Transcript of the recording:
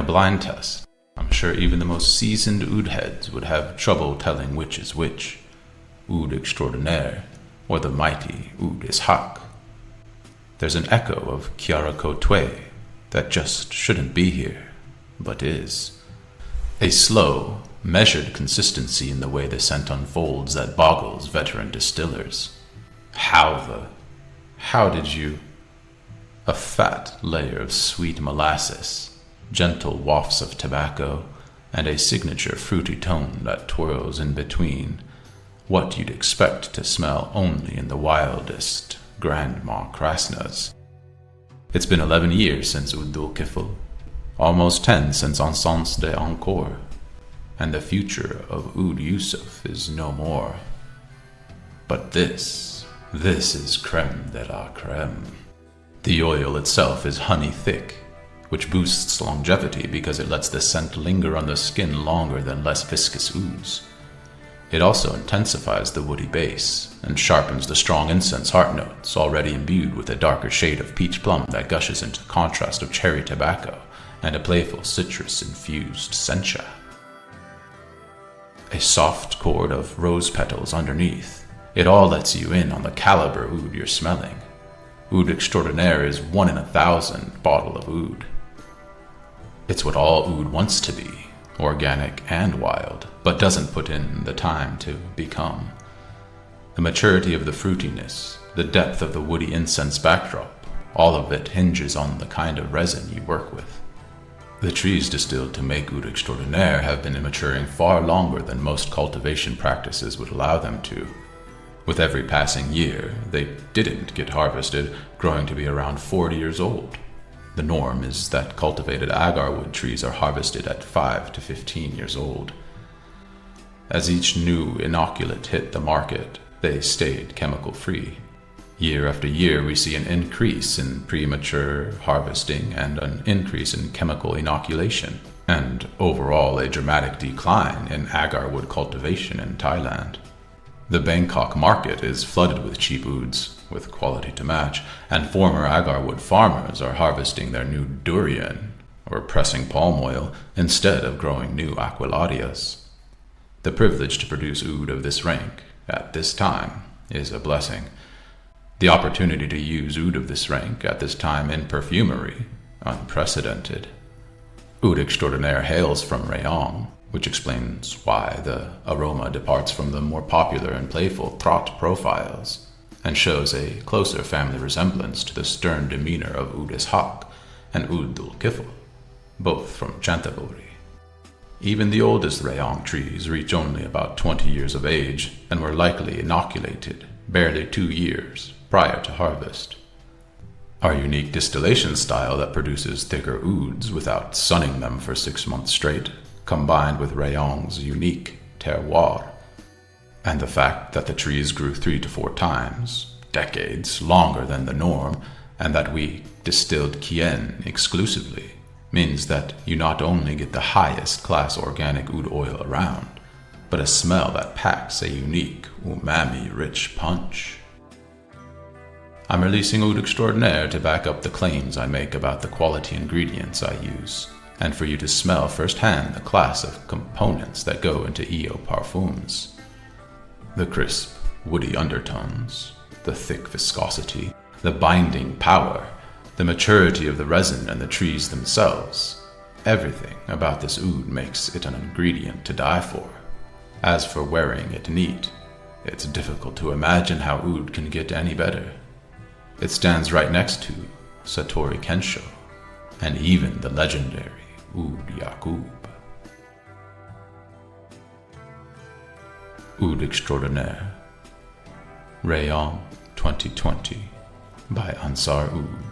blind test. I'm sure even the most seasoned oud heads would have trouble telling which is which, Oud Extraordinaire or the mighty Oud Ishaq. There's an echo of Chiara Côté that just shouldn't be here, but is. A slow, measured consistency in the way the scent unfolds that boggles veteran distillers. How did you? A fat layer of sweet molasses, gentle wafts of tobacco, and a signature fruity tone that twirls in between. What you'd expect to smell only in the wildest Grandma Krasnas. It's been 11 years since Oud Kifl, almost 10 since Encens de Encore, and the future of Oud Yusuf is no more. But this is creme de la creme. The oil itself is honey thick, which boosts longevity because it lets the scent linger on the skin longer than less viscous ouds. It also intensifies the woody base and sharpens the strong incense heart notes already imbued with a darker shade of peach plum that gushes into contrast of cherry tobacco and a playful citrus-infused sencha. A soft chord of rose petals underneath. It all lets you in on the caliber oud you're smelling. Oud Extraordinaire is 1 in 1,000 bottle of oud. It's what all oud wants to be, organic and wild, but doesn't put in the time to become. The maturity of the fruitiness, the depth of the woody incense backdrop, all of it hinges on the kind of resin you work with. The trees distilled to make Oud Extraordinaire have been maturing far longer than most cultivation practices would allow them to. With every passing year, they didn't get harvested, growing to be around 40 years old. The norm is that cultivated agar-wood trees are harvested at 5 to 15 years old. As each new inoculant hit the market, they stayed chemical-free. Year after year, we see an increase in premature harvesting and an increase in chemical inoculation, and overall a dramatic decline in agar-wood cultivation in Thailand. The Bangkok market is flooded with cheap ouds, with quality to match, and former agar-wood farmers are harvesting their new durian, or pressing palm oil, instead of growing new aquiladias. The privilege to produce oud of this rank, at this time, is a blessing. The opportunity to use oud of this rank at this time in perfumery, unprecedented. Oud Extraordinaire hails from Rayong, which explains why the aroma departs from the more popular and playful trot profiles, and shows a closer family resemblance to the stern demeanor of Oud Ishaq and Oud Kifl, both from Chantaburi. Even the oldest Rayong trees reach only about 20 years of age and were likely inoculated barely 2 years prior to harvest. Our unique distillation style that produces thicker ouds without sunning them for 6 months straight, combined with Rayong's unique terroir, and the fact that the trees grew 3 to 4 times, decades longer than the norm, and that we distilled Kyen exclusively, means that you not only get the highest class organic oud oil around, but a smell that packs a unique umami-rich punch. I'm releasing Oud Extraordinaire to back up the claims I make about the quality ingredients I use, and for you to smell firsthand the class of components that go into EO parfums. The crisp, woody undertones, the thick viscosity, the binding power, the maturity of the resin and the trees themselves. Everything about this oud makes it an ingredient to die for. As for wearing it neat, it's difficult to imagine how oud can get any better. It stands right next to Satori Kensho, and even the legendary Oud Yaqub. Oud Extraordinaire, Rayong 2020, by Ansar Oud.